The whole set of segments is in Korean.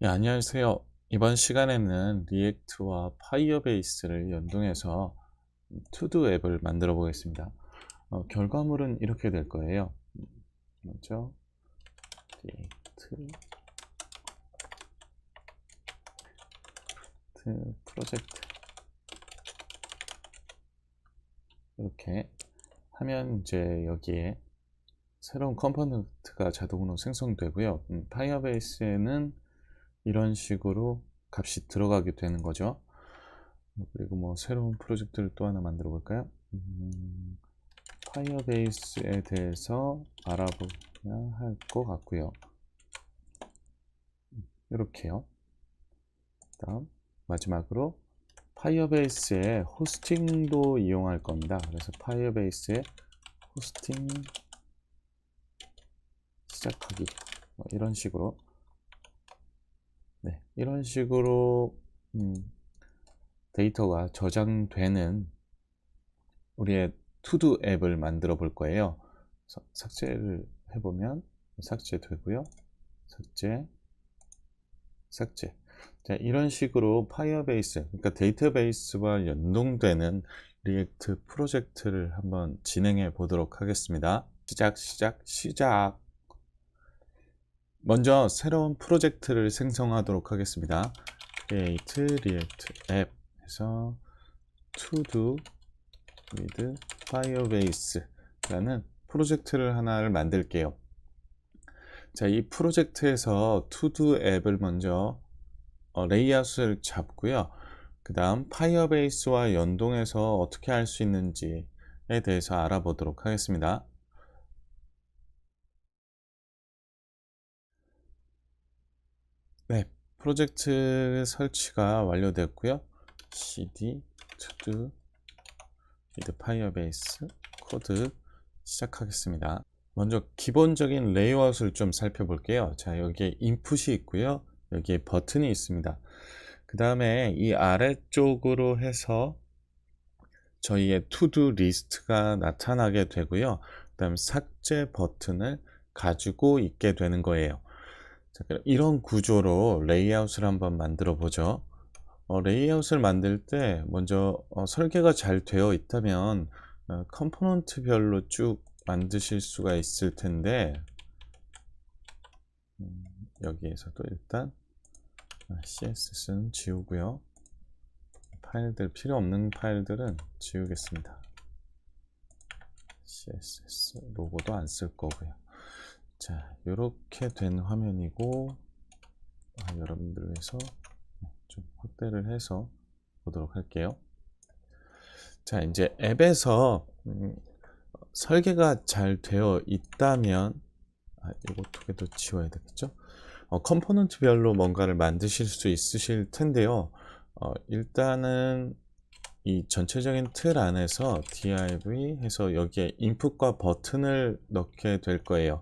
네, 안녕하세요. 이번 시간에는 리액트와 파이어베이스를 연동해서 투두 앱을 만들어 보겠습니다. 결과물은 이렇게 될 거예요. 먼저 리액트 프로젝트 이렇게 하면 이제 여기에 새로운 컴포넌트가 자동으로 생성되고요. 파이어베이스에는 이런 식으로 값이 들어가게 되는 거죠. 그리고 뭐 새로운 프로젝트를 또 하나 만들어 볼까요? 파이어베이스에 대해서 알아보야 할 것 같고요. 이렇게요. 다음 마지막으로 파이어베이스의 호스팅도 이용할 겁니다. 그래서 파이어베이스의 호스팅 시작하기 이런 식으로 이런 식으로 데이터가 저장되는 우리의 투두 앱을 만들어 볼 거예요. 삭제를 해보면 삭제되고요. 삭제. 자, 이런 식으로 파이어베이스, 그러니까 데이터베이스와 연동되는 리액트 프로젝트를 한번 진행해 보도록 하겠습니다. 시작. 먼저 새로운 프로젝트를 생성하도록 하겠습니다. create react app 해서 to do with firebase 라는 프로젝트를 하나를 만들게요. 자, 이 프로젝트에서 투두 앱을 먼저 레이아웃을 잡고요. 그 다음 파이어베이스와 연동해서 어떻게 할 수 있는지에 대해서 알아보도록 하겠습니다. 네, 프로젝트 설치가 완료됐고요. cd to do with firebase 코드 시작하겠습니다. 먼저 기본적인 레이아웃을 좀 살펴볼게요. 자, 여기에 인풋이 있고요. 여기에 버튼이 있습니다. 그 다음에 이 아래쪽으로 해서 저희의 투두 리스트가 나타나게 되고요. 그 다음 삭제 버튼을 가지고 있게 되는 거예요. 자, 그럼 이런 구조로 레이아웃을 한번 만들어 보죠. 레이아웃을 만들 때 먼저 설계가 잘 되어 있다면 컴포넌트별로 쭉 만드실 수가 있을 텐데 여기에서도 일단 CSS는 지우고요. 파일들 필요 없는 파일들은 지우겠습니다. CSS 로고도 안 쓸 거고요. 자, 이렇게 된 화면이고 여러분들 위해서 좀 확대를 해서 보도록 할게요. 자, 이제 앱에서 설계가 잘 되어 있다면 이거 두 개도 지워야 되겠죠? 컴포넌트별로 뭔가를 만드실 수 있으실 텐데요. 일단은 이 전체적인 틀 안에서 div 해서 여기에 인풋과 버튼을 넣게 될 거예요.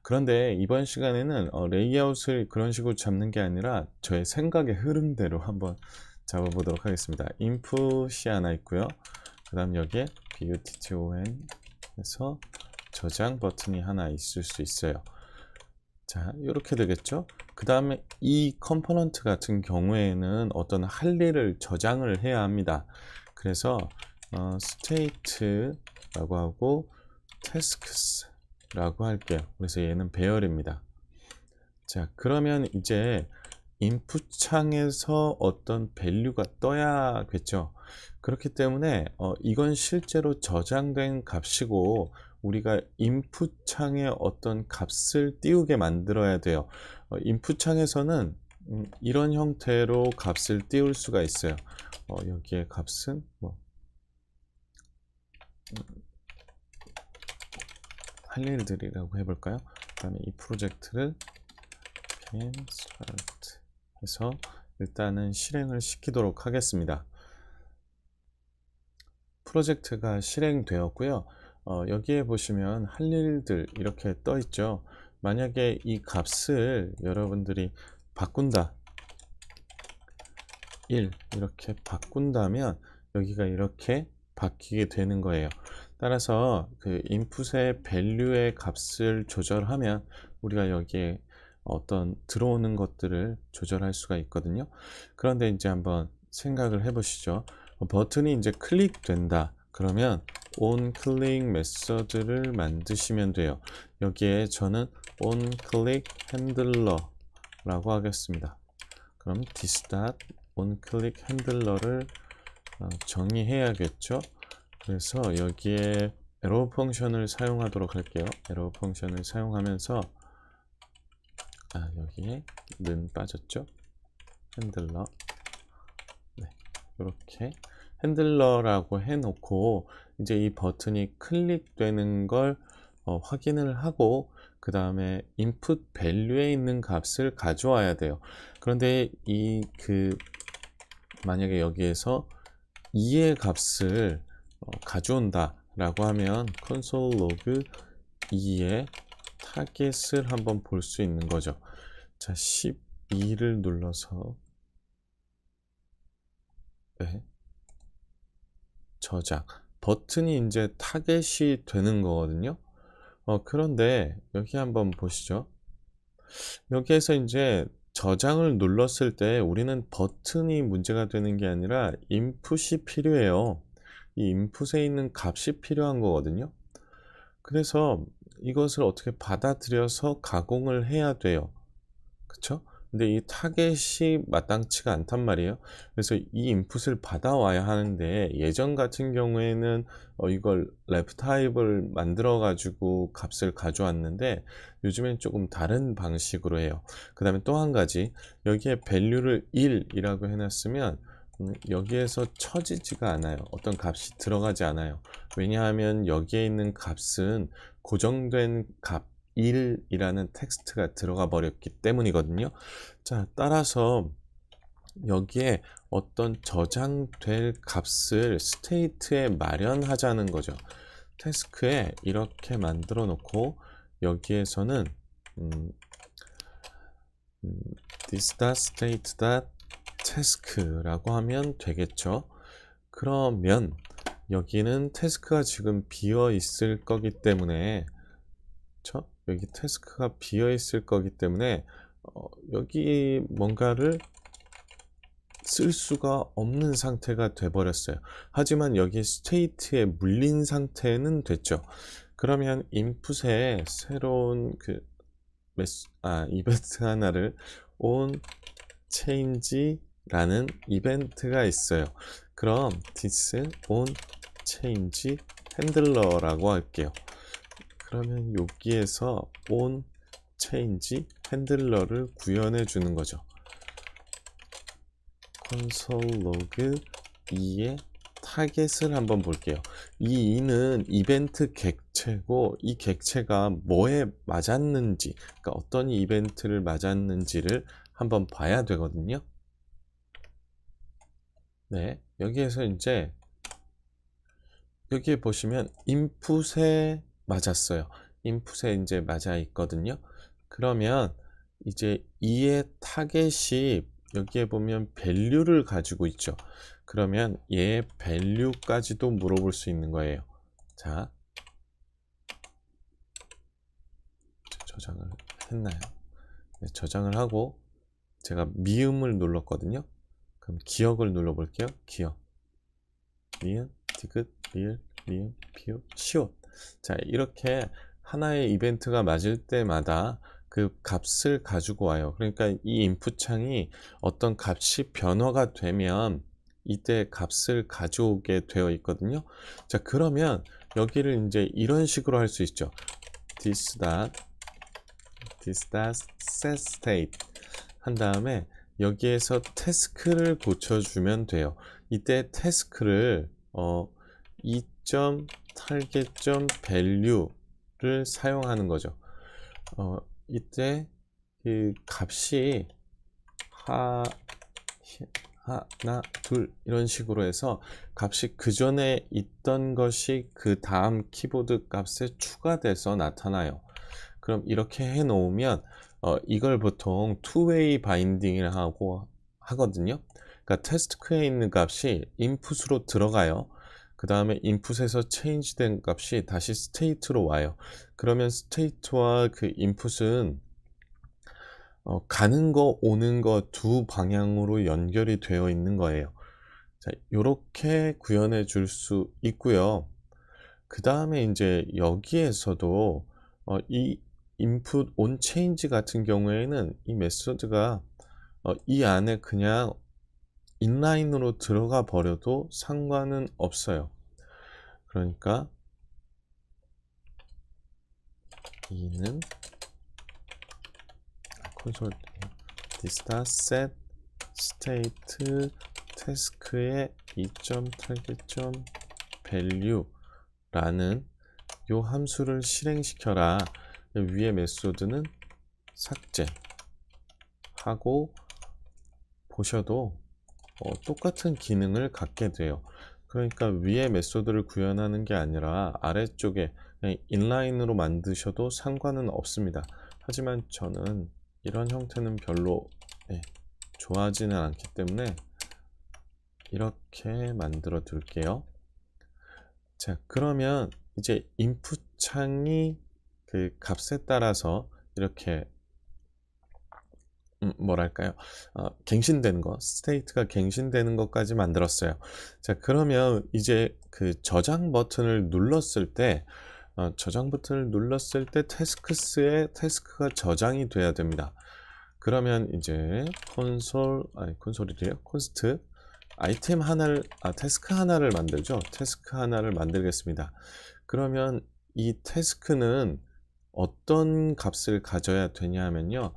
그런데 이번 시간에는 레이아웃을 그런 식으로 잡는 게 아니라 저의 생각의 흐름대로 한번 잡아보도록 하겠습니다. 인풋이 하나 있고요. 그 다음 여기에 button 해서 저장 버튼이 하나 있을 수 있어요. 자, 이렇게 되겠죠. 그 다음에 이 컴포넌트 같은 경우에는 어떤 할 일을 저장을 해야 합니다. 그래서 state라고 하고 tasks라고 할게요. 그래서 얘는 배열입니다. 자, 그러면 이제 인풋 창에서 어떤 밸류가 떠야겠죠. 그렇기 때문에 이건 실제로 저장된 값이고 우리가 인풋 창에 어떤 값을 띄우게 만들어야 돼요. 인풋 창에서는 이런 형태로 값을 띄울 수가 있어요. 여기에 값은 뭐 할 일들이라고 해볼까요? 그 다음에 이 프로젝트를 start 해서 일단은 실행을 시키도록 하겠습니다. 프로젝트가 실행되었고요. 여기에 보시면 할 일들 이렇게 떠 있죠. 만약에 이 값을 여러분들이 바꾼다 1 이렇게 바꾼다면 여기가 이렇게 바뀌게 되는 거예요. 따라서 그 인풋의 밸류의 값을 조절하면 우리가 여기에 어떤 들어오는 것들을 조절할 수가 있거든요. 그런데 이제 한번 생각을 해 보시죠. 버튼이 이제 클릭된다. 그러면 onClick 메서드를 만드시면 돼요. 여기에 저는 onClick handler라고 하겠습니다. 그럼 this.onClick handler를 정의해야겠죠. 그래서 여기에 arrow 펑션을 사용하도록 할게요. arrow 펑션을 사용하면서 여기에 는 빠졌죠. 핸들러. 네, 이렇게 핸들러라고 해놓고 이제 이 버튼이 클릭되는 걸 확인을 하고 그 다음에 input value에 있는 값을 가져와야 돼요. 그런데 만약에 여기에서 2의 값을 가져온다 라고 하면 console log 2의 타겟을 한번 볼 수 있는 거죠. 자, 12를 눌러서 네, 저장 버튼이 이제 타겟이 되는 거거든요. 그런데 여기 한번 보시죠. 여기에서 이제 저장을 눌렀을 때 우리는 버튼이 문제가 되는 게 아니라 인풋이 필요해요. 이 인풋에 있는 값이 필요한 거거든요. 그래서 이것을 어떻게 받아들여서 가공을 해야 돼요. 그쵸? 근데 이 타겟이 마땅치가 않단 말이에요. 그래서 이 인풋을 받아와야 하는데 예전 같은 경우에는 이걸 left type을 만들어 가지고 값을 가져왔는데 요즘엔 조금 다른 방식으로 해요. 그 다음에 또 한 가지 여기에 value를 1이라고 해놨으면 여기에서 쳐지지가 않아요. 어떤 값이 들어가지 않아요. 왜냐하면 여기에 있는 값은 고정된 값 1이라는 텍스트가 들어가 버렸기 때문이거든요. 자, 따라서 여기에 어떤 저장될 값을 스테이트에 마련하자는 거죠. 태스크에 이렇게 만들어 놓고 여기에서는 this.state.task라고 하면 되겠죠. 그러면 여기는 태스크가 지금 비어 있을 거기 때문에 그쵸? 여기 태스크가 비어 있을 거기 때문에 여기 뭔가를 쓸 수가 없는 상태가 돼 버렸어요. 하지만 여기 스테이트에 물린 상태는 됐죠. 그러면 인풋에 새로운 이벤트 하나를 on change라는 이벤트가 있어요. 그럼 this on change handler라고 할게요. 그러면 여기에서 on change handler를 구현해 주는 거죠. console log 2의 타겟을 한번 볼게요. 이 2는 이벤트 객체고 이 객체가 뭐에 맞았는지, 그러니까 어떤 이벤트를 맞았는지를 한번 봐야 되거든요. 네, 여기에서 이제 여기에 보시면 인풋에 맞았어요. 인풋에 이제 맞아 있거든요. 그러면 이제 2의 타겟이 여기에 보면 value를 가지고 있죠. 그러면 얘의 value까지도 물어볼 수 있는 거예요. 자, 저장을 했나요? 네, 저장을 하고 제가 미음을 눌렀거든요. 그럼 기억을 눌러볼게요. 기억. 미음, 디귿, 리을, 미음, 피읍, 시옷. 자, 이렇게 하나의 이벤트가 맞을 때마다 그 값을 가지고 와요. 그러니까 이 인풋 창이 어떤 값이 변화가 되면 이때 값을 가져오게 되어 있거든요. 자, 그러면 여기를 이제 이런 식으로 할 수 있죠. this.setState 한 다음에 여기에서 태스크를 고쳐주면 돼요. 이때 태스크를 이.target.value를 사용하는 거죠. 이때 그 값이 하나, 둘 이런 식으로 해서 값이 그 전에 있던 것이 그 다음 키보드 값에 추가돼서 나타나요. 그럼 이렇게 해 놓으면 이걸 보통 투웨이 바인딩을 하거든요. 그러니까 테스트크에 있는 값이 인풋으로 들어가요. 그 다음에 인풋에서 체인지 된 값이 다시 스테이트로 와요. 그러면 스테이트와 그 인풋은 가는 거 오는 거 두 방향으로 연결이 되어 있는 거예요. 자, 요렇게 구현해 줄 수 있고요. 그 다음에 이제 여기에서도 이 input on change 같은 경우에는 이 메소드가 이 안에 그냥 인라인으로 들어가 버려도 상관은 없어요. 그러니까 이는 콘솔 디스타 set state task의 2.target.value 라는 요 함수를 실행시켜라. 위의 메소드는 삭제하고 보셔도 똑같은 기능을 갖게 돼요. 그러니까 위의 메소드를 구현하는 게 아니라 아래쪽에 그냥 인라인으로 만드셔도 상관은 없습니다. 하지만 저는 이런 형태는 별로 좋아하지는 않기 때문에 이렇게 만들어 둘게요. 자, 그러면 이제 인풋 창이 그 값에 따라서 이렇게 뭐랄까요? 갱신되는 거, 스테이트가 갱신되는 것까지 만들었어요. 자, 그러면 이제 그 저장 버튼을 눌렀을 때 태스크스에 태스크가 저장이 돼야 됩니다. 그러면 이제 콘솔이래요. 콘스트 아이템 하나를 태스크 하나를 만들죠. 태스크 하나를 만들겠습니다. 그러면 이 태스크는 어떤 값을 가져야 되냐 하면요.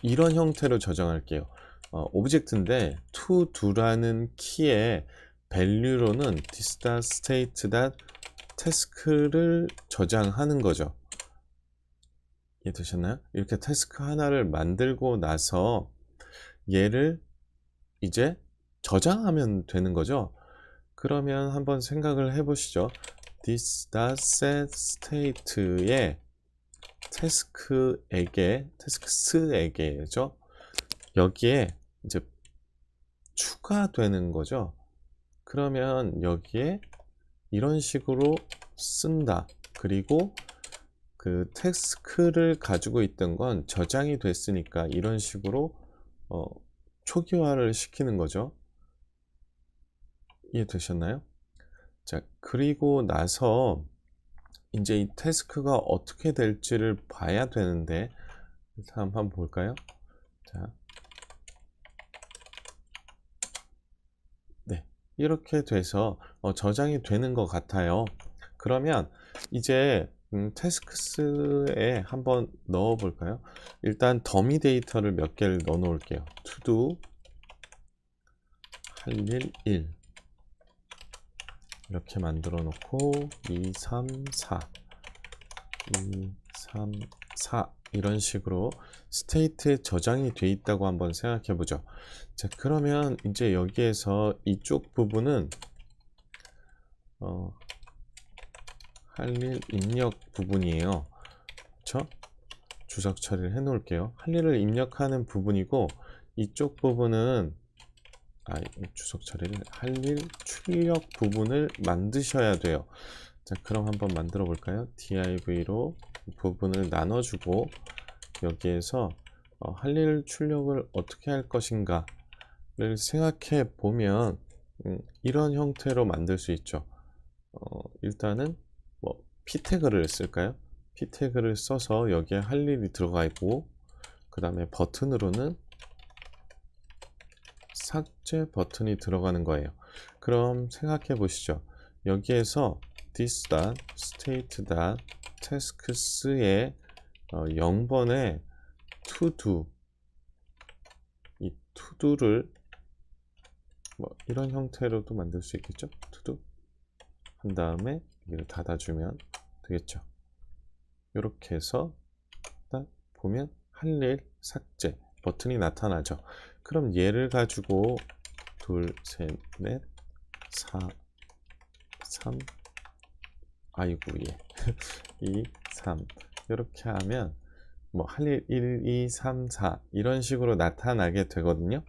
이런 형태로 저장할게요. 오브젝트인데 to do라는 키의 value로는 this.state.task를 저장하는 거죠. 이해되셨나요? 이렇게 태스크 하나를 만들고 나서 얘를 이제 저장하면 되는 거죠. 그러면 한번 생각을 해 보시죠. this.setState의 태스크스에게죠. 여기에 이제 추가되는 거죠. 그러면 여기에 이런 식으로 쓴다. 그리고 그 태스크를 가지고 있던 건 저장이 됐으니까 이런 식으로 초기화를 시키는 거죠. 이해되셨나요? 자, 그리고 나서 이제 이 태스크가 어떻게 될지를 봐야 되는데 한번 볼까요? 자, 네, 이렇게 돼서 저장이 되는 것 같아요. 그러면 이제 태스크스에 한번 넣어 볼까요? 일단 더미 데이터를 몇 개를 넣어 놓을게요. to do 할 일 1 이렇게 만들어 놓고 2, 3, 4 2, 3, 4 이런 식으로 스테이트에 저장이 돼 있다고 한번 생각해 보죠. 자, 그러면 이제 여기에서 이쪽 부분은 할 일 입력 부분이에요. 그렇죠? 주석 처리를 해 놓을게요. 할 일을 입력하는 부분이고 이쪽 부분은 주석 처리를 할 일 출력 부분을 만드셔야 돼요. 자, 그럼 한번 만들어 볼까요? div로 부분을 나눠주고 여기에서 할 일 출력을 어떻게 할 것인가를 생각해 보면 이런 형태로 만들 수 있죠. 일단은 뭐 p 태그를 쓸까요? p 태그를 써서 여기에 할 일이 들어가 있고 그 다음에 버튼으로는 삭제 버튼이 들어가는 거예요. 그럼 생각해 보시죠. 여기에서 this.state.tasks의 0번에 to-do 이 to-do를 뭐 이런 형태로도 만들 수 있겠죠. to-do 한 다음에 여기를 닫아주면 되겠죠. 이렇게 해서 딱 보면 할 일 삭제 버튼이 나타나죠. 그럼 얘를 가지고 2, 셋, 넷, 4, 3 아이고 예 2, 3 이렇게 하면 뭐 할 일 1, 2, 3, 4 이런 식으로 나타나게 되거든요.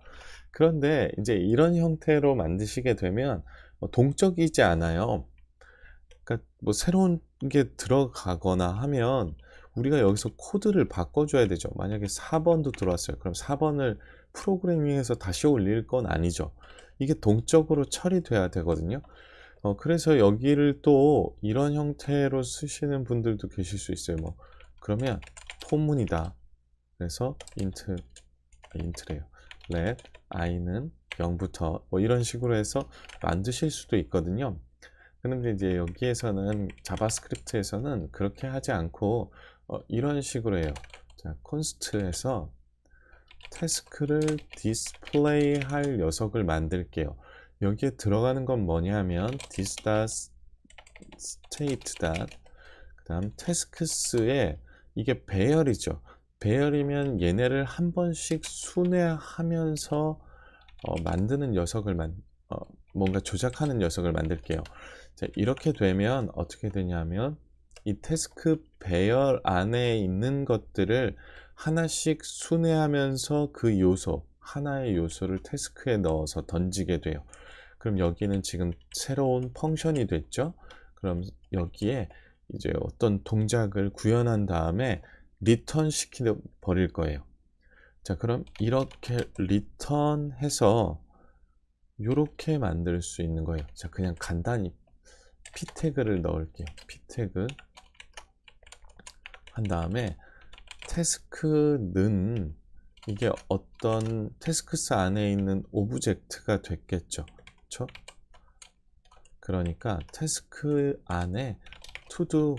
그런데 이제 이런 형태로 만드시게 되면 동적이지 않아요. 그러니까 뭐 새로운 게 들어가거나 하면 우리가 여기서 코드를 바꿔줘야 되죠. 만약에 4번도 들어왔어요. 그럼 4번을 프로그래밍해서 다시 올릴 건 아니죠. 이게 동적으로 처리돼야 되거든요. 그래서 여기를 또 이런 형태로 쓰시는 분들도 계실 수 있어요. 뭐 그러면 포문이다. 그래서 int래요. let i는 0부터 뭐 이런 식으로 해서 만드실 수도 있거든요. 그런데 이제 여기에서는 자바스크립트에서는 그렇게 하지 않고 이런 식으로 해요. 자, const에서 태스크를 디스플레이 할 녀석을 만들게요. 여기에 들어가는 건 뭐냐면 this.state. 그 다음 tasks에 이게 배열이죠. 배열이면 얘네를 한 번씩 순회하면서 만드는 녀석을 뭔가 조작하는 녀석을 만들게요. 자, 이렇게 되면 어떻게 되냐면 이 태스크 배열 안에 있는 것들을 하나씩 순회하면서 그 요소, 하나의 요소를 태스크에 넣어서 던지게 돼요. 그럼 여기는 지금 새로운 펑션이 됐죠. 그럼 여기에 이제 어떤 동작을 구현한 다음에 리턴 시켜 버릴 거예요. 자, 그럼 이렇게 리턴해서 이렇게 만들 수 있는 거예요. 자, 그냥 간단히 p 태그를 넣을게요. p 태그 한 다음에 태스크는 이게 어떤 태스크스 안에 있는 오브젝트가 됐겠죠. 그렇죠? 그러니까 태스크 안에 to-do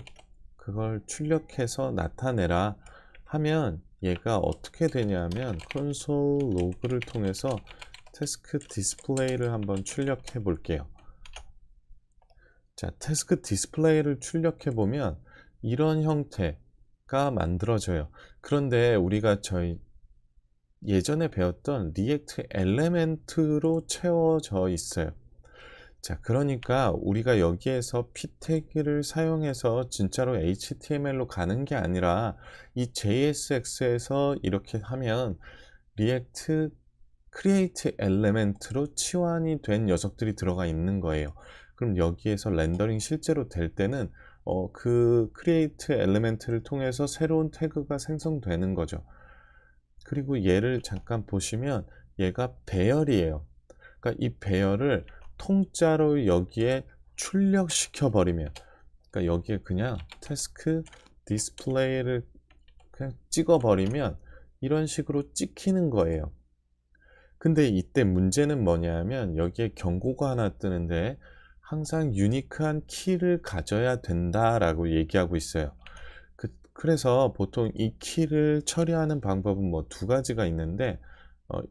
그걸 출력해서 나타내라 하면 얘가 어떻게 되냐면 콘솔 로그를 통해서 태스크 디스플레이를 한번 출력해 볼게요. 자, 태스크 디스플레이를 출력해 보면 이런 형태가 만들어져요. 그런데 우리가 저희 예전에 배웠던 리액트 엘레멘트로 채워져 있어요. 자, 그러니까 우리가 여기에서 p 태그를 사용해서 진짜로 HTML로 가는 게 아니라 이 JSX에서 이렇게 하면 리액트 크리에이트 엘레멘트로 치환이 된 녀석들이 들어가 있는 거예요. 그럼 여기에서 렌더링 실제로 될 때는 그 크리에이트 엘레멘트를 통해서 새로운 태그가 생성되는 거죠. 그리고 얘를 잠깐 보시면 얘가 배열이에요. 그러니까 이 배열을 통짜로 여기에 출력시켜 버리면, 그러니까 여기에 그냥 태스크 디스플레이를 그냥 찍어 버리면 이런 식으로 찍히는 거예요. 근데 이때 문제는 뭐냐면 여기에 경고가 하나 뜨는데 항상 유니크한 키를 가져야 된다라고 얘기하고 있어요. 그래서 보통 이 키를 처리하는 방법은 뭐 두 가지가 있는데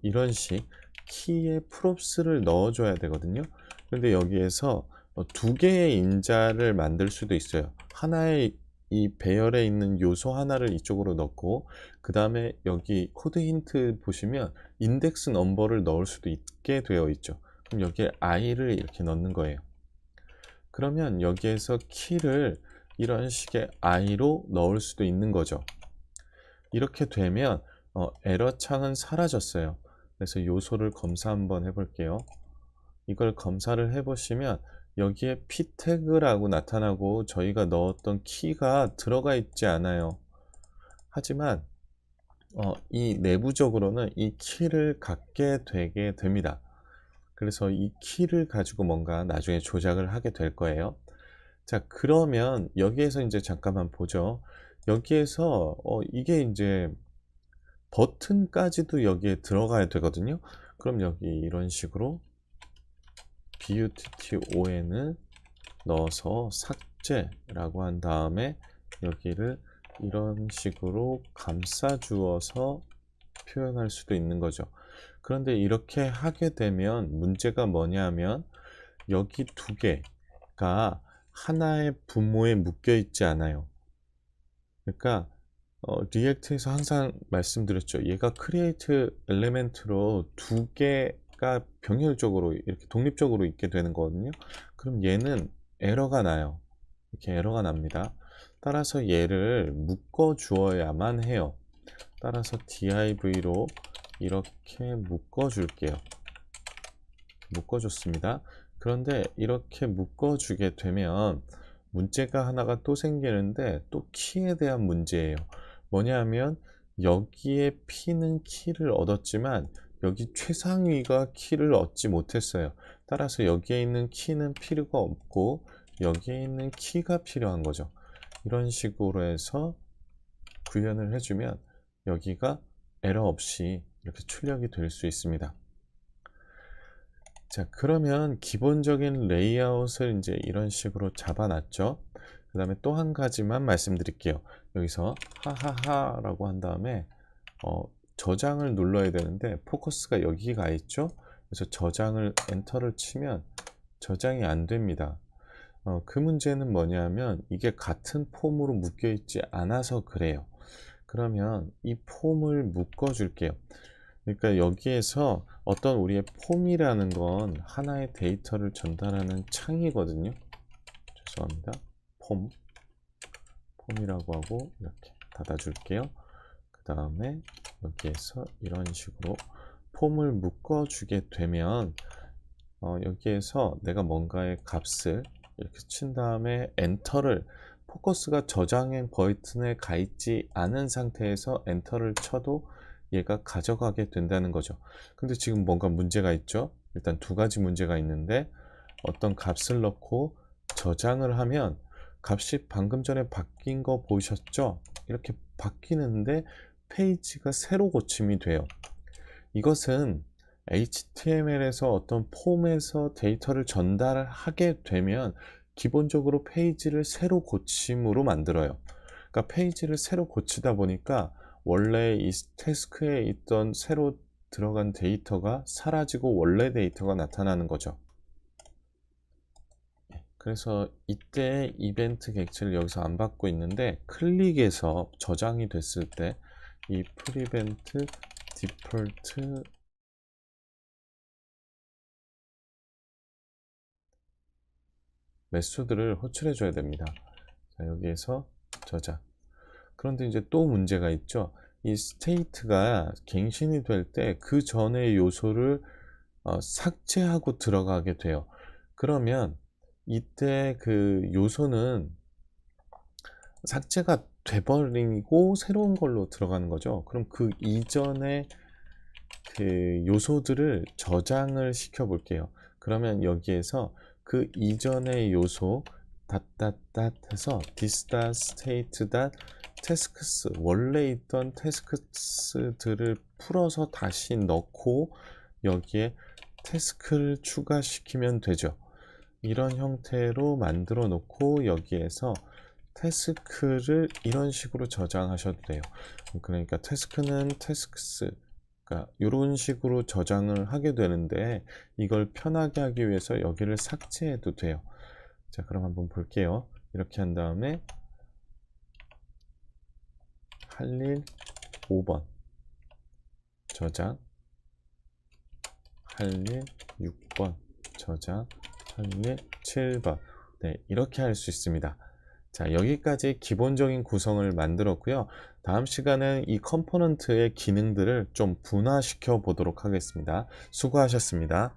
이런 식 키에 props를 넣어줘야 되거든요. 그런데 여기에서 두 개의 인자를 만들 수도 있어요. 하나의 이 배열에 있는 요소 하나를 이쪽으로 넣고 그 다음에 여기 코드 힌트 보시면 인덱스 넘버를 넣을 수도 있게 되어 있죠. 그럼 여기에 i를 이렇게 넣는 거예요. 그러면 여기에서 키를 이런 식의 i로 넣을 수도 있는 거죠. 이렇게 되면 에러 창은 사라졌어요. 그래서 요소를 검사 한번 해볼게요. 이걸 검사를 해보시면 여기에 p 태그라고 나타나고 저희가 넣었던 키가 들어가 있지 않아요. 하지만 이 내부적으로는 이 키를 갖게 되게 됩니다. 그래서 이 키를 가지고 뭔가 나중에 조작을 하게 될 거예요. 자, 그러면 여기에서 이제 잠깐만 보죠. 여기에서 이게 이제 버튼까지도 여기에 들어가야 되거든요. 그럼 여기 이런 식으로 button을 넣어서 삭제라고 한 다음에 여기를 이런 식으로 감싸 주어서 표현할 수도 있는 거죠. 그런데 이렇게 하게 되면 문제가 뭐냐면 여기 두 개가 하나의 분모에 묶여 있지 않아요. 그러니까 리액트에서 항상 말씀드렸죠. 얘가 크리에이트 엘레멘트로 두 개가 병렬적으로 이렇게 독립적으로 있게 되는 거거든요. 그럼 얘는 에러가 나요. 이렇게 에러가 납니다. 따라서 얘를 묶어 주어야만 해요. 따라서 div로 이렇게 묶어 줄게요. 묶어 줬습니다. 그런데 이렇게 묶어 주게 되면 문제가 하나가 또 생기는데 또 키에 대한 문제예요. 뭐냐면 여기에 P는 키를 얻었지만 여기 최상위가 키를 얻지 못했어요. 따라서 여기에 있는 키는 필요가 없고 여기에 있는 키가 필요한 거죠. 이런 식으로 해서 구현을 해주면 여기가 에러 없이 이렇게 출력이 될 수 있습니다. 자, 그러면 기본적인 레이아웃을 이제 이런 식으로 잡아놨죠. 그 다음에 또 한 가지만 말씀드릴게요. 여기서 하하하 라고 한 다음에 저장을 눌러야 되는데 포커스가 여기 가 있죠. 그래서 저장을 엔터를 치면 저장이 안 됩니다. 그 문제는 뭐냐면 이게 같은 폼으로 묶여 있지 않아서 그래요. 그러면 이 폼을 묶어 줄게요. 그러니까 여기에서 어떤 우리의 폼이라는 건 하나의 데이터를 전달하는 창이거든요. 죄송합니다. 폼이라고 하고 이렇게 닫아줄게요. 그 다음에 여기에서 이런 식으로 폼을 묶어주게 되면 여기에서 내가 뭔가의 값을 이렇게 친 다음에 엔터를 포커스가 저장행 버튼에 가 있지 않은 상태에서 엔터를 쳐도 얘가 가져가게 된다는 거죠. 근데 지금 뭔가 문제가 있죠. 일단 두 가지 문제가 있는데 어떤 값을 넣고 저장을 하면 값이 방금 전에 바뀐 거 보셨죠? 이렇게 바뀌는데 페이지가 새로 고침이 돼요. 이것은 HTML에서 어떤 폼에서 데이터를 전달하게 되면 기본적으로 페이지를 새로 고침으로 만들어요. 그러니까 페이지를 새로 고치다 보니까 원래 이 태스크에 있던 새로 들어간 데이터가 사라지고 원래 데이터가 나타나는 거죠. 그래서 이때 이벤트 객체를 여기서 안 받고 있는데 클릭해서 저장이 됐을 때 이 프리벤트 디폴트 메소드를 호출해 줘야 됩니다. 자, 여기에서 저장. 그런데 이제 또 문제가 있죠. 이 스테이트가 갱신이 될 때 그 전의 요소를 삭제하고 들어가게 돼요. 그러면 이때 그 요소는 삭제가 돼버리고 새로운 걸로 들어가는 거죠. 그럼 그 이전에 그 요소들을 저장을 시켜 볼게요. 그러면 여기에서 그 이전의 요소 해서 this.state.tasks 원래 있던 태스크스들을 풀어서 다시 넣고 여기에 태스크를 추가시키면 되죠. 이런 형태로 만들어 놓고 여기에서 태스크를 이런 식으로 저장하셔도 돼요. 그러니까 태스크는 태스크스 그러니까 이런 식으로 저장을 하게 되는데 이걸 편하게 하기 위해서 여기를 삭제해도 돼요. 자, 그럼 한번 볼게요. 이렇게 한 다음에 할 일 5번 저장, 할 일 6번 저장, 할 일 7번 네, 이렇게 할 수 있습니다. 자, 여기까지 기본적인 구성을 만들었고요. 다음 시간은 이 컴포넌트의 기능들을 좀 분화시켜 보도록 하겠습니다. 수고하셨습니다.